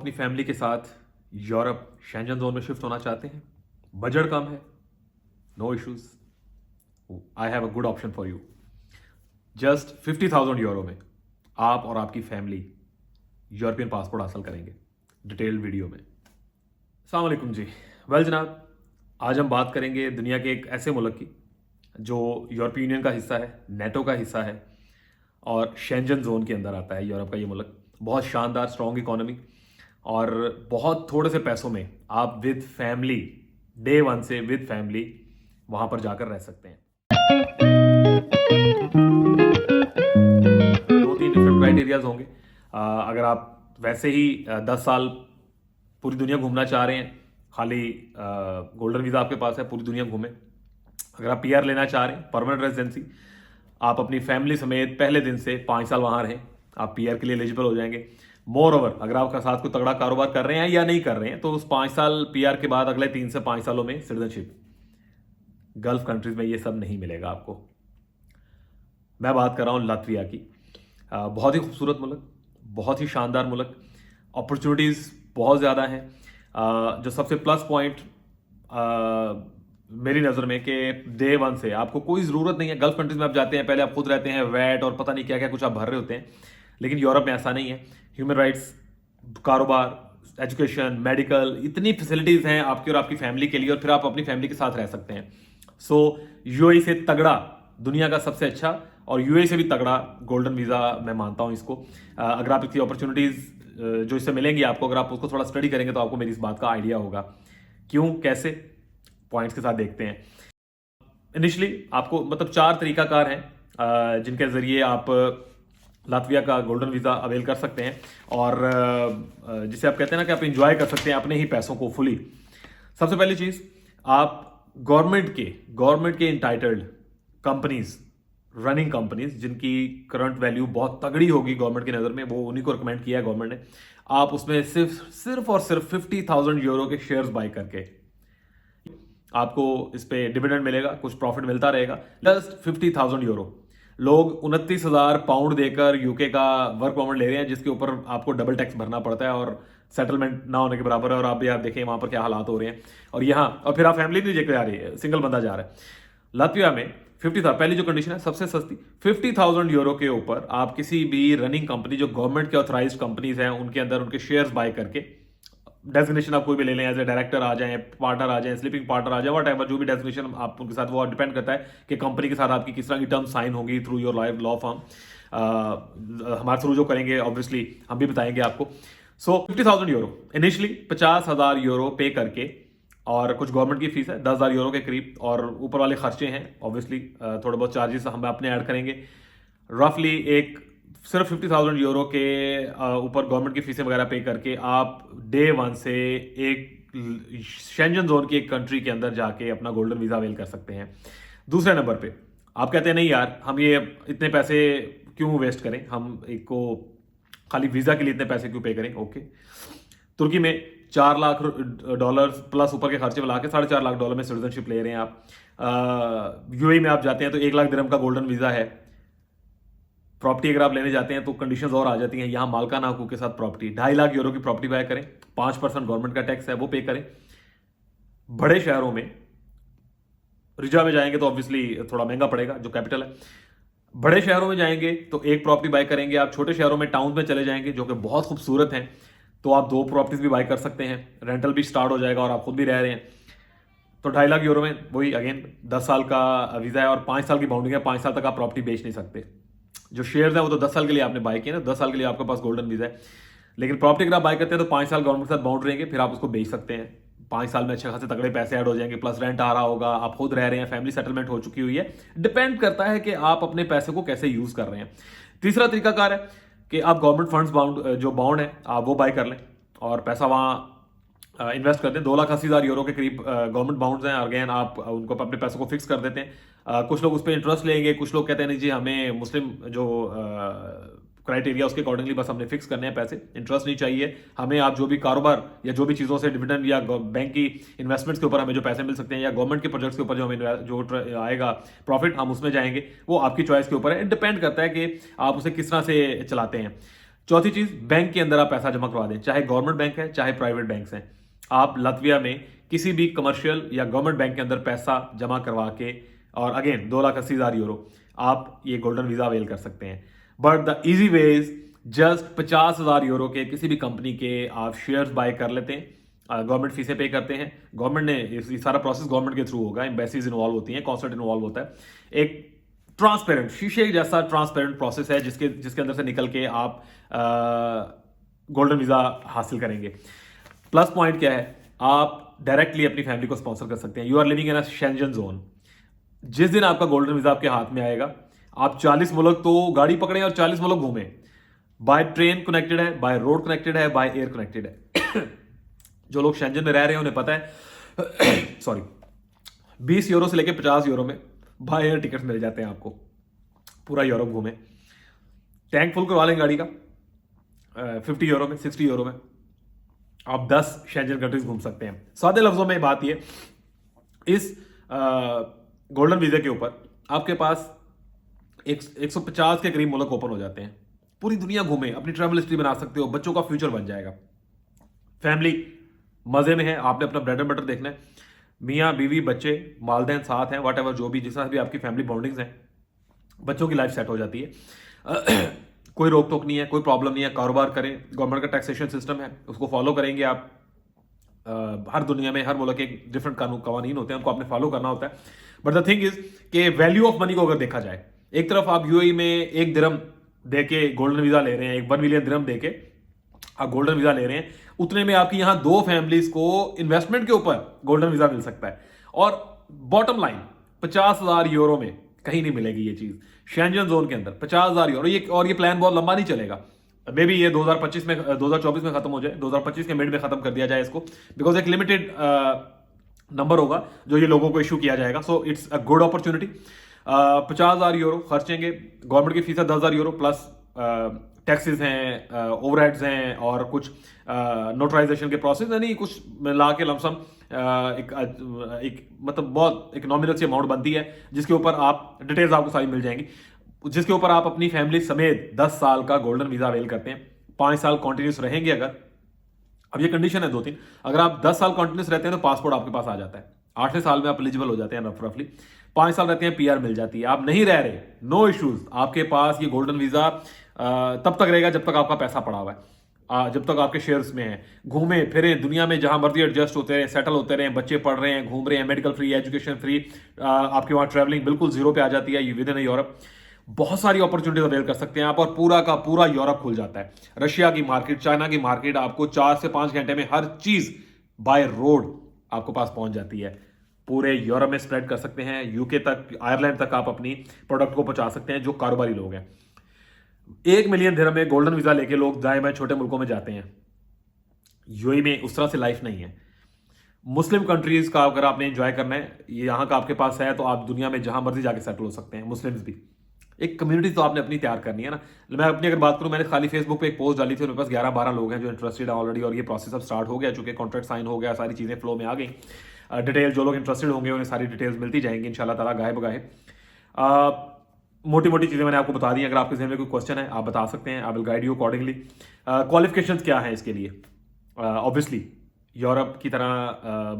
अपनी फैमिली के साथ यूरोप शेंजन जोन में शिफ्ट होना चाहते हैं, बजट कम है, no issues, I have a good option for you. Just 50,000 euro में आप और आपकी फैमिली यूरोपियन पासपोर्ट हासिल करेंगे। डिटेल्ड वीडियो में। अस्सलाम वालेकुम जी। वेल जनाब, आज हम बात करेंगे दुनिया के एक ऐसे मुल्क की जो यूरोपीय यूनियन का हिस्सा है, नेटो का हिस्सा है और शेंजन जोन के अंदर आता है। यूरोप का ये मुल्क बहुत शानदार स्ट्रॉन्ग इकोनॉमी और बहुत थोड़े से पैसों में आप विद फैमिली डे वन से विद फैमिली वहां पर जाकर रह सकते हैं। दो तीन डिफरेंट क्राइटेरियाज होंगे। अगर आप वैसे ही 10 साल पूरी दुनिया घूमना चाह रहे हैं, खाली गोल्डन वीज़ा आपके पास है, पूरी दुनिया घूमें। अगर आप पीआर लेना चाह रहे हैं, परमानेंट रेजिडेंसी, आप अपनी फैमिली समेत पहले दिन से 5 साल वहां रहें, आप पीआर के लिए एलिजिबल हो जाएंगे। मोर ओवर, अगर आपका साथ कोई तगड़ा कारोबार कर रहे हैं या नहीं कर रहे हैं, तो उस 5 साल पीआर के बाद अगले 3 से 5 सालों में सिटीजनशिप। गल्फ कंट्रीज में ये सब नहीं मिलेगा आपको। मैं बात कर रहा हूँ लातविया की। बहुत ही खूबसूरत मुल्क, बहुत ही शानदार मुल्क, अपॉर्चुनिटीज़ बहुत ज़्यादा हैं। जो सबसे प्लस पॉइंट मेरी नज़र में कि डे वन से आपको कोई ज़रूरत नहीं है। गल्फ कंट्रीज में आप जाते हैं, पहले आप खुद रहते हैं, वैट और पता नहीं क्या क्या कुछ आप भर रहे होते हैं, लेकिन यूरोप में ऐसा नहीं है। ह्यूमन राइट्स, कारोबार, एजुकेशन, मेडिकल, इतनी फैसिलिटीज़ हैं आपकी और आपकी फैमिली के लिए, और फिर आप अपनी फैमिली के साथ रह सकते हैं। सो यूएई से तगड़ा, दुनिया का सबसे अच्छा, और यूएई से भी तगड़ा गोल्डन वीज़ा मैं मानता हूँ इसको। अगर आप इसकी अपॉर्चुनिटीज़ जो इससे मिलेंगी आपको, अगर आप उसको थोड़ा स्टडी करेंगे तो आपको मेरी इस बात का आइडिया होगा। क्यों, कैसे, पॉइंट्स के साथ देखते हैं। इनिशियली आपको मतलब 4 तरीकाकार हैं जिनके ज़रिए आप लातविया का गोल्डन वीज़ा अवेल कर सकते हैं, और जिसे आप कहते हैं ना कि आप इंजॉय कर सकते हैं अपने ही पैसों को फुली। सबसे पहली चीज़, आप गवर्नमेंट के इंटाइटल्ड कंपनीज, रनिंग कंपनीज जिनकी करंट वैल्यू बहुत तगड़ी होगी गवर्नमेंट की नज़र में, वो उन्हीं को रिकमेंड किया है गवर्नमेंट ने। आप उसमें सिर्फ और सिर्फ 50,000 यूरो के शेयर्स बाय करके आपको इस पे डिविडेंड मिलेगा, कुछ प्रॉफिट मिलता रहेगा। Just 50,000 euro. लोग 29,000 पाउंड देकर यूके का वर्क परमिट ले रहे हैं, जिसके ऊपर आपको डबल टैक्स भरना पड़ता है और सेटलमेंट ना होने के बराबर है। और आप भी आप देखें वहां पर क्या हालात हो रहे हैं। और यहाँ, और फिर आप फैमिली नहीं लेकर जा रही है, सिंगल बंदा जा रहा है। लातविया में 50,000 पहली जो कंडीशन है सबसे सस्ती, 50,000 यूरो के ऊपर आप किसी भी रनिंग कंपनी जो गवर्नमेंट के ऑथराइज्ड कंपनीज हैं उनके अंदर उनके शेयर्स बाय करके, डेजिग्नेशन आप कोई भी ले लें, एज ए डायरेक्टर आ जाएं, पार्टनर आ जाएं, स्लीपिंग पार्टनर आ जाए, वट एवर जो भी डेजिग्नेशन आप उनके साथ, वो डिपेंड करता है कि कंपनी के साथ आपकी किस तरह की टर्म साइन होगी through your life law firm. हमारे थ्रू जो करेंगे ऑब्वियसली हम भी बताएंगे आपको। सो 50,000 यूरो इनिशियली, 50,000 यूरो पे करके, और कुछ गवर्नमेंट की फीस है 10,000 यूरो के करीब, और ऊपर वाले खर्चे हैं ऑब्वियसली, थोड़े बहुत चार्जेस हम अपने ऐड करेंगे। रफली एक सिर्फ 50,000 यूरो के ऊपर गवर्नमेंट की फीसें वगैरह पे करके आप डे वन से एक शेंजन जोन की एक कंट्री के अंदर जाके अपना गोल्डन वीज़ा अवेल कर सकते हैं। दूसरे नंबर पे आप कहते हैं नहीं यार, हम ये इतने पैसे क्यों वेस्ट करें, हम एक को खाली वीज़ा के लिए इतने पैसे क्यों पे करें। ओके, तुर्की में $4 लाख प्लस ऊपर के खर्चे मिला के $4.5 लाख में सिटीजनशिप ले रहे हैं आप। यूएई में आप जाते हैं तो 1 लाख दिरहम का गोल्डन वीज़ा है। प्रॉपर्टी अगर आप लेने जाते हैं तो कंडीशंस और आ जाती हैं। यहाँ मालकाना हकूक के साथ प्रॉपर्टी, 2.5 लाख यूरो की प्रॉपर्टी बाय करें, 5% गवर्नमेंट का टैक्स है वो पे करें। बड़े शहरों में, रिजा में जाएंगे तो ऑब्वियसली थोड़ा महंगा पड़ेगा जो कैपिटल है। बड़े शहरों में जाएंगे तो एक प्रॉपर्टी बाय करेंगे आप, छोटे शहरों में टाउन में चले जाएंगे जो कि बहुत खूबसूरत हैं तो आप 2 प्रॉपर्टीज भी बाय कर सकते हैं, रेंटल भी स्टार्ट हो जाएगा और आप खुद भी रह रहे हैं। तो 2.5 लाख यूरो में वही अगेन 10 साल का वीज़ा है और 5 साल की बाउंडिंग है, 5 साल तक आप प्रॉपर्टी बेच नहीं सकते। जो शेयर्स है वो तो 10 साल के लिए आपने बाय किया ना, 10 साल के लिए आपके पास गोल्डन वीज़ा है। लेकिन प्रॉपर्टी अगर आप बाय करते हैं तो 5 साल गवर्नमेंट के साथ बाउंड रहेंगे, फिर आप उसको बेच सकते हैं। 5 साल में अच्छे खासे तगड़े पैसे ऐड हो जाएंगे, प्लस रेंट आ रहा होगा, आप खुद रह रहे हैं, फैमिली सेटलमेंट हो चुकी हुई है। डिपेंड करता है कि आप अपने पैसे को कैसे यूज कर रहे हैं। तीसरा तरीकाकार है कि आप गवर्नमेंट फंड्स बाउंड है आप वो बाय कर लें और पैसा वहाँ इन्वेस्ट कर दें। 2,80,000 यूरो के करीब गवर्नमेंट बाउंड्स हैं। अगेन आप उनको अपने पैसों को फिक्स कर देते हैं। कुछ लोग उस पर इंटरेस्ट लेंगे, कुछ लोग कहते हैं नहीं जी हमें मुस्लिम जो क्राइटेरिया उसके अकॉर्डिंगली बस हमने फिक्स करने हैं पैसे, इंटरेस्ट नहीं चाहिए हमें। आप जो भी कारोबार या जो भी चीज़ों से डिविडेंड या बैंक की इन्वेस्टमेंट्स के ऊपर हमें जो पैसे मिल सकते हैं या गवर्नमेंट के प्रोजेक्ट्स के ऊपर जो हमें जो आएगा प्रॉफिट, हम उसमें जाएंगे। वो आपकी चॉइस के ऊपर है, डिपेंड करता है कि आप उसे किस तरह से चलाते हैं। चौथी चीज, बैंक के अंदर आप पैसा जमा करवा दें, चाहे गवर्नमेंट बैंक है चाहे प्राइवेट बैंक्स हैं। आप लतविया में किसी भी कमर्शियल या गवर्नमेंट बैंक के अंदर पैसा जमा करवा के, और अगेन 2,80,000 यूरो, आप ये गोल्डन वीजा अवेल कर सकते हैं। But the easy way is just 50,000 euro के किसी भी कंपनी के आप शेयर्स बाय कर लेते हैं, गवर्नमेंट फीसें पे करते हैं, गवर्नमेंट ने ये सारा प्रोसेस गवर्नमेंट के थ्रू होगा, एम्बेसीज इन्वॉल्व होती हैं, कॉन्सुलेट इन्वॉल्व होता है। एक ट्रांसपेरेंट, शीशे जैसा ट्रांसपेरेंट प्रोसेस है जिसके अंदर से निकल के आप गोल्डन वीजा हासिल करेंगे। प्लस पॉइंट क्या है, आप डायरेक्टली अपनी फैमिली को स्पॉन्सर कर सकते हैं। You are living in a Schengen zone. जिस दिन आपका गोल्डन वीजा आपके हाथ में आएगा, आप 40 मुल्क तो गाड़ी पकड़े और 40 मुल्क घूमें। बाय ट्रेन कनेक्टेड है, बाय रोड कनेक्टेड है, बाय एयर कनेक्टेड है। जो लोग शेंजन में रह रहे हैं उन्हें पता है सॉरी, 20 यूरो से लेकर 50 यूरो में बाय एयर टिकट मिल जाते हैं आपको, पूरा यूरोप घूमे। टैंक फुल करवा लें गाड़ी का 50 यूरो में, 60 यूरो में आप 10 शेंजन कंट्रीज घूम सकते हैं। सादे लफ्जों में बात यह, इस गोल्डन वीजा के ऊपर आपके पास 150 के करीब मुल्क ओपन हो जाते हैं। पूरी दुनिया घूमे, अपनी ट्रैवल हिस्ट्री बना सकते हो, बच्चों का फ्यूचर बन जाएगा। फैमिली मजे में है, आपने अपना ब्रेड एंड बटर देखना है, मियाँ बीवी बच्चे वालिदैन साथ हैं, वट एवर जो भी जिस तरह भी आपकी फैमिली बॉन्डिंग्स हैं, बच्चों की लाइफ सेट हो जाती है। कोई रोक टोक नहीं है, कोई प्रॉब्लम नहीं है, कारोबार करें, गवर्नमेंट का टैक्सेशन सिस्टम है उसको फॉलो करेंगे आप। हर दुनिया में हर मुल्क के डिफरेंट कानून होते हैं, उनको आपने फॉलो करना होता है। बट द थिंग इज कि वैल्यू ऑफ मनी को अगर देखा जाए, एक तरफ आप यूएई में 1 दिरहम दे के गोल्डन वीजा ले रहे हैं, 1 मिलियन दिरहम दे के आप गोल्डन वीजा ले रहे हैं, उतने में आपकी यहां 2 फैमिलीज को इन्वेस्टमेंट के ऊपर गोल्डन वीजा मिल सकता है। और बॉटम लाइन 50,000 यूरो में कहीं नहीं मिलेगी ये चीज, शेंजन जोन के अंदर 50,000 यूरो। और ये प्लान बहुत लंबा नहीं चलेगा, मे बी ये 2024 में खत्म हो जाए, 2025 के मिड में खत्म कर दिया जाए इसको, बिकॉज एक लिमिटेड नंबर होगा जो ये लोगों को इशू किया जाएगा। So it's a good opportunity. 50,000 euro खर्चेंगे, गवर्नमेंट की फीस है 10,000 यूरो, प्लस टैक्सेस हैं, ओवरहेड्स हैं, और कुछ नोटराइजेशन के प्रोसेस, यानी कुछ ला के लमसम एक मतलब बहुत एक नॉमिनल सी अमाउंट बनती है, जिसके ऊपर आप डिटेल्स आपको सारी मिल जाएंगी, जिसके ऊपर आप अपनी फैमिली समेत 10 साल का गोल्डन वीजा अवेल करते हैं। 5 साल कॉन्टिन्यूस रहेंगे अगर, अब ये कंडीशन है 2-3, अगर आप 10 साल कॉन्टिन्यूस रहते हैं तो पासपोर्ट आपके पास आ जाता है, 8वें साल में आप एलिजिबल हो जाते हैं रफली। 5 साल रहते हैं पीआर मिल जाती है। आप नहीं रह रहे, नो इश्यूज, आपके पास ये गोल्डन वीजा तब तक रहेगा जब तक आपका पैसा पड़ा हुआ है, जब तक आपके शेयर्स में है। घूमे फिरे दुनिया में, जहां मर्जी एडजस्ट होते रहे, सेटल होते रहे, बच्चे पढ़ रहे हैं, घूम रहे हैं, मेडिकल फ्री, एजुकेशन फ्री, आपके वहां ट्रैवलिंग बिल्कुल जीरो पे आ जाती है विद इन यूरोप। बहुत सारी अपॉर्चुनिटीज अवेल कर सकते हैं आप, और पूरा का पूरा यूरोप खुल जाता है। रशिया की मार्केट, चाइना की मार्केट, आपको 4 से 5 घंटे में हर चीज बाय रोड आपको पास पहुंच जाती है। पूरे यूरोप में स्प्रेड कर सकते हैं, यूके तक, आयरलैंड तक आप अपनी प्रोडक्ट को पहुंचा सकते हैं जो कारोबारी लोग हैं। 1 मिलियन दिरहम में गोल्डन वीजा लेके लोग दाएं बाएं छोटे मुल्कों में जाते हैं। यूएई में उस तरह से लाइफ नहीं है। मुस्लिम कंट्रीज का अगर आपने एंजॉय करना है, यहाँ का आपके पास है, तो आप दुनिया में जहां मर्जी जाके सेटल हो सकते हैं। मुस्लिम्स भी एक कम्युनिटी तो आपने अपनी तैयार करनी है ना। मैं अपनी अगर बात करूं, मैंने खाली फेसबुक पे एक पोस्ट डाली थी, मेरे पास 11-12 लोग हैं जो इंटरेस्टेड है ऑलरेडी, और ये प्रोसेस अब स्टार्ट हो गया, चूंकि कॉन्ट्रैक्ट साइन हो गया, सारी चीज़ें फ्लो में आ गई। डिटेल जो लोग इंटरेस्टेड होंगे उन्हें सारी डिटेल्स मिलती जाएंगी इंशाल्लाह ताला, गाहे बगाहे। मोटी मोटी चीज़ें मैंने आपको बता दी। अगर आपके जहन में कोई क्वेश्चन है आप बता सकते हैं, I will guide you accordingly. Qualifications क्या हैं इसके लिए? ऑब्वियसली यूरोप की तरह,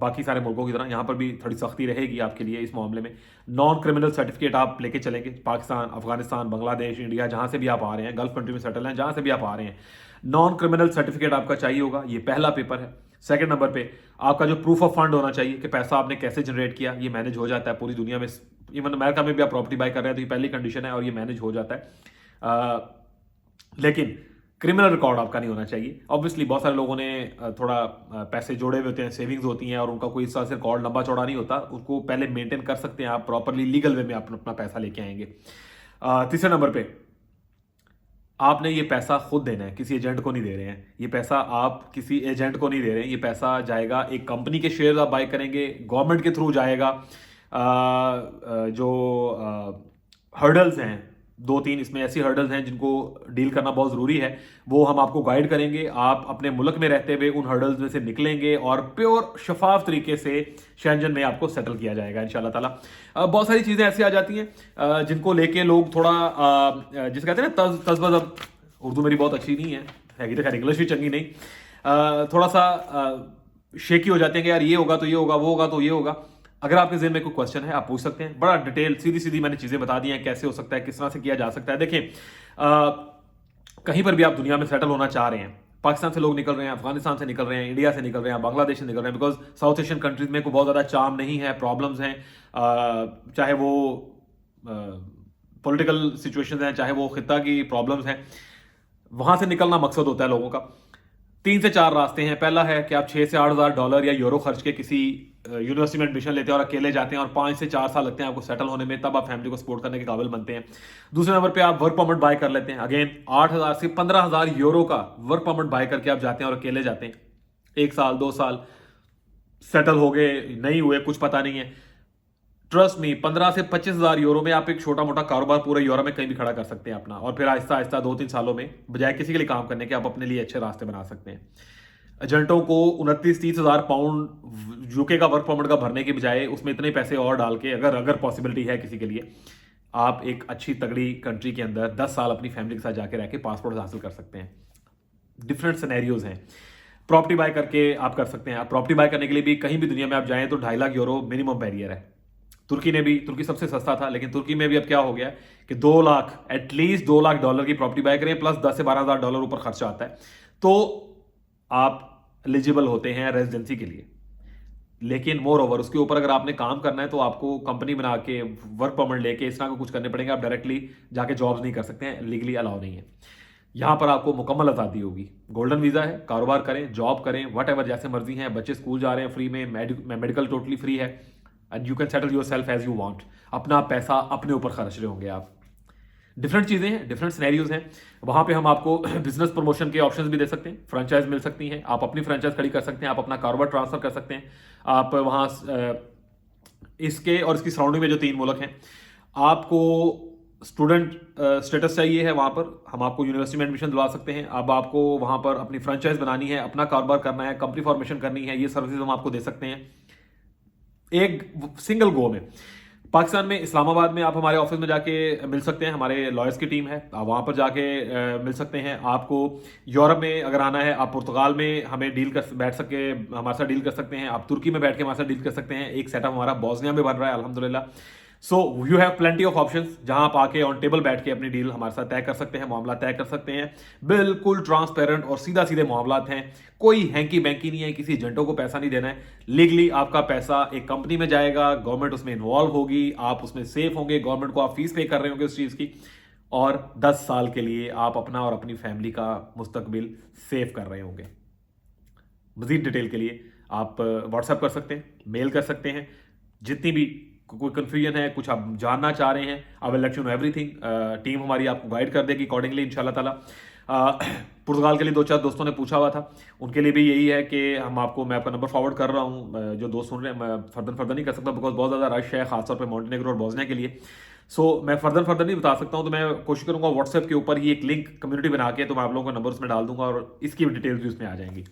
बाकी सारे मुल्कों की तरह यहाँ पर भी थोड़ी सख्ती रहेगी आपके लिए इस मामले में। नॉन क्रिमिनल सर्टिफिकेट आप लेके चलेंगे। पाकिस्तान, अफगानिस्तान, बांग्लादेश, इंडिया, जहाँ से भी आप आ रहे हैं, गल्फ कंट्री में सेटल हैं, जहाँ से भी आप आ रहे हैं, नॉन क्रिमिनल सर्टिफिकेट आपका चाहिए होगा। ये पहला पेपर है। सेकंड नंबर पे आपका जो प्रूफ ऑफ फंड होना चाहिए कि पैसा आपने कैसे जनरेट किया, ये मैनेज हो जाता है पूरी दुनिया में। इवन अमेरिका में भी आप प्रॉपर्टी बाय कर रहे हैं तो ये पहली कंडीशन है और ये मैनेज हो जाता है। लेकिन क्रिमिनल रिकॉर्ड आपका नहीं होना चाहिए। ऑब्वियसली बहुत सारे लोगों ने थोड़ा पैसे जोड़े हुए होते हैं, सेविंग्स होती हैं, और उनका कोई इस तरह से रिकॉर्ड लंबा चौड़ा नहीं होता, उसको पहले मेंटेन कर सकते हैं आप प्रॉपरली, लीगल वे में आप अपना पैसा लेके आएंगे। तीसरे नंबर पे आपने ये पैसा खुद देना है, किसी एजेंट को नहीं दे रहे हैं। ये पैसा आप किसी एजेंट को नहीं दे रहे हैं, ये पैसा जाएगा, एक कंपनी के शेयर आप बाय करेंगे, गवर्नमेंट के थ्रू जाएगा। जो हर्डल्स हैं 2-3 इसमें ऐसी हर्डल्स हैं जिनको डील करना बहुत ज़रूरी है, वो हम आपको गाइड करेंगे। आप अपने मुल्क में रहते हुए उन हर्डल्स में से निकलेंगे और प्योर शफाफ तरीके से शेंजन में आपको सेटल किया जाएगा इंशाल्लाह ताला। बहुत सारी चीज़ें ऐसी आ जाती हैं जिनको लेके लोग थोड़ा जिसे कहते हैं ना तज़बज़ब उर्दू मेरी बहुत अच्छी नहीं है तो खैर इंग्लिश भी चंगी नहीं, थोड़ा सा शेकी हो जाते हैं कि यार ये होगा तो ये होगा, वो होगा तो ये होगा। अगर आपके ज़हन में कोई क्वेश्चन है आप पूछ सकते हैं, बड़ा डिटेल सीधी सीधी मैंने चीज़ें बता दी हैं कैसे हो सकता है, किस तरह से किया जा सकता है। देखिए कहीं पर भी आप दुनिया में सेटल होना चाह रहे हैं, पाकिस्तान से लोग निकल रहे हैं, अफगानिस्तान से निकल रहे हैं, इंडिया से निकल रहे हैं, बांग्लादेश से निकल रहे हैं, बिकॉज साउथ एशियन कंट्रीज में कोई बहुत ज़्यादा चार्म नहीं है, प्रॉब्लम्स हैं, चाहे वो पॉलिटिकल सिचुएशंस हैं, चाहे वो खिता की प्रॉब्लम्स हैं, वहाँ से निकलना मकसद होता है लोगों का। 3 से 4 रास्ते हैं। पहला है कि आप 6 से 8 हज़ार डॉलर या यूरो खर्च के किसी यूनिवर्सिटी में एडमिशन लेते हैं और अकेले जाते हैं और 5 से 4 साल लगते हैं आपको सेटल होने में, तब आप फैमिली को सपोर्ट करने के काबिल बनते हैं। दूसरे नंबर पे आप वर्क परमिट बाय कर लेते हैं, अगेन 8,000 से 15,000 यूरो का वर्क परमिट बाय करके आप जाते हैं और अकेले जाते हैं। 1 साल 2 साल सेटल हो गए, नहीं हुए, कुछ पता नहीं है, ट्रस्ट मी 15 से 25,000 यूरो में आप एक छोटा मोटा कारोबार पूरे यूरोप में कहीं भी खड़ा कर सकते हैं अपना, और फिर आहिस्ता आहिस्ता 2-3 सालों में बजाय किसी के लिए काम करने के आप अपने लिए अच्छे रास्ते बना सकते हैं। एजेंटों को 29-30 हज़ार पाउंड यूके का वर्क परमिट का भरने के बजाय उसमें इतने पैसे और डाल के, अगर पॉसिबिलिटी है किसी के लिए, आप एक अच्छी तगड़ी कंट्री के अंदर 10 साल अपनी फैमिली के साथ जाके रह के पासपोर्ट हासिल कर सकते हैं। डिफरेंट सिनेरियोज हैं। प्रॉपर्टी बाय करके आप कर सकते हैं। आप प्रॉपर्टी बाय करने के लिए भी कहीं भी दुनिया में आप जाएं तो 2.5 लाख यूरो मिनिमम बैरियर है। तुर्की सबसे सस्ता था, लेकिन तुर्की में भी अब क्या हो गया कि 2 लाख, एटलीस्ट 2 लाख डॉलर की प्रॉपर्टी बाय करें, प्लस 10 से 12,000 डॉलर ऊपर खर्चा आता है, तो आप एलिजिबल होते हैं रेजिडेंसी के लिए। लेकिन मोर ओवर उसके ऊपर अगर आपने काम करना है तो आपको कंपनी बना के वर्क परमिट लेके इस तरह का कुछ करने पड़ेंगे। आप डायरेक्टली जाके जॉब्स नहीं कर सकते हैं, लीगली अलाउ नहीं है। यहां पर आपको मुकम्मल आज़ादी होगी। गोल्डन वीज़ा है, कारोबार करें, जॉब करें, वट एवर, जैसे मर्जी है। बच्चे स्कूल जा रहे हैं फ्री में, मेडिकल टोटली फ्री है, and you can settle yourself as you want. अपना पैसा अपने ऊपर खर्च रहे होंगे आप। डिफरेंट चीज़ें हैं, डिफरेंट सिनेरियोज हैं। वहाँ पे हम आपको बिजनेस प्रमोशन के ऑप्शंस भी दे सकते हैं, फ्रेंचाइज मिल सकती हैं, आप अपनी फ्रेंचाइज खड़ी कर सकते हैं, आप अपना कारोबार ट्रांसफर कर सकते हैं। आप वहाँ इसके और इसकी सराउंडिंग में जो 3 मुल्क हैं, आपको स्टूडेंट स्टेटस चाहिए है, वहाँ पर हम आपको यूनिवर्सिटी में एडमिशन दिलवा सकते हैं। अब आपको वहाँ पर अपनी फ्रेंचाइज बनानी है, अपना कारोबार करना है, कंपनी फॉर्मेशन करनी है, ये सर्विसेज हम आपको दे सकते हैं एक सिंगल गो में। पाकिस्तान में इस्लामाबाद में आप हमारे ऑफिस में जाके मिल सकते हैं, हमारे लॉयर्स की टीम है, आप वहाँ पर जाके मिल सकते हैं। आपको यूरोप में अगर आना है, आप पुर्तगाल में हमें हमारे साथ डील कर सकते हैं, आप तुर्की में बैठ के हमारे साथ डील कर सकते हैं। एक सेटअप हमारा बोस्निया में बन रहा है अल्हम्दुलिल्लाह। So you have plenty of options, जहां आप आके ऑन टेबल बैठ के अपनी डील हमारे साथ तय कर सकते हैं, मामला तय कर सकते हैं। बिल्कुल ट्रांसपेरेंट और सीधा सीधे मामलात हैं, कोई हैंकी बैंकी नहीं है, किसी एजेंटों को पैसा नहीं देना है। लीगली आपका पैसा एक कंपनी में जाएगा, गवर्नमेंट उसमें इन्वॉल्व होगी, आप उसमें सेफ होंगे, गवर्नमेंट को आप फीस पे कर रहे होंगे उस चीज की, और 10 साल के लिए आप अपना और अपनी फैमिली का मुस्तकबिल सेव कर रहे होंगे। मजीद डिटेल के लिए आप व्हाट्सएप कर सकते हैं, मेल कर सकते हैं। जितनी भी कोई कन्फ्यूजन है, कुछ आप जानना चाह रहे हैं, I will let you know everything. Team हमारी आपको गाइड कर देगी अकॉर्डिंगली इंशाल्लाह ताला। पुर्तगाल के लिए 2-4 दोस्तों ने पूछा हुआ था, उनके लिए भी यही है कि मैं आपका नंबर फॉरवर्ड कर रहा हूँ। जो दोस्त सुन रहे हैं, मैं फर्दर नहीं कर सकता बिकॉज बहुत ज़्यादा रश है, खासतौर पर मॉन्टेनेग्रो और बोस्निया के लिए। सो मैं फर्दर नहीं बता सकता हूँ, तो मैं कोशिश करूँगा व्हाट्सएप के ऊपर ही एक लिंक कम्युनिटी बना के, तो मैं आप लोगों का नंबर उसमें डाल दूंगा और इसकी भी डिटेल्स भी उसमें आ जाएंगी।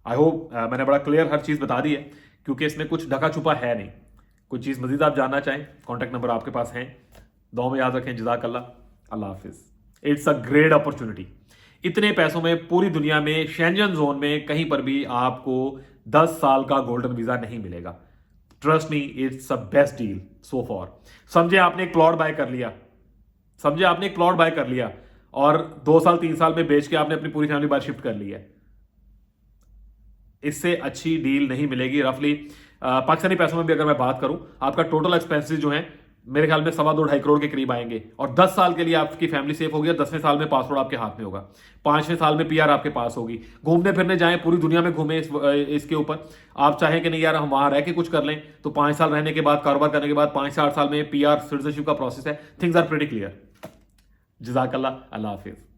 आई होप मैंने बड़ा क्लियर हर चीज़ बता दी है, क्योंकि इसमें कुछ ढका छुपा है नहीं। कोई चीज़ मजीद आप जानना चाहें, कॉन्टैक्ट नंबर आपके पास हैं। दुआ में याद रखें। जज़ाकल्लाह, अल्लाह हाफिज़। It's a great opportunity. इतने पैसों में पूरी दुनिया में शेंजन जोन में कहीं पर भी आपको 10 साल का गोल्डन वीज़ा नहीं मिलेगा। Trust me, it's a best deal so for. समझे आपने एक प्लॉट बाय कर लिया और 2 साल 3 साल में बेच के आपने अपनी पूरी फैमिली बाहर शिफ्ट कर ली है। इससे अच्छी डील नहीं मिलेगी। रफली पाकिस्तानी पैसों में भी अगर मैं बात करूं, आपका टोटल एक्सपेंसेस जो हैं मेरे ख्याल में 2.25 करोड़ के करीब आएंगे, और 10 साल के लिए आपकी फैमिली सेफ होगी। 10वें साल में पासपोर्ट आपके हाथ में होगा, 5वें साल में पीआर आपके पास होगी। घूमने फिरने जाएं, पूरी दुनिया में घूमें इसके ऊपर। आप चाहें कि नहीं यार हम वहां रह के कुछ कर लें, तो 5 साल रहने के बाद, कारोबार करने के बाद 5 से 8 साल में पीआर सिटीजनशिप का प्रोसेस है। Things are pretty clear. जज़ाकल्लाह, अल्लाह हाफिज़।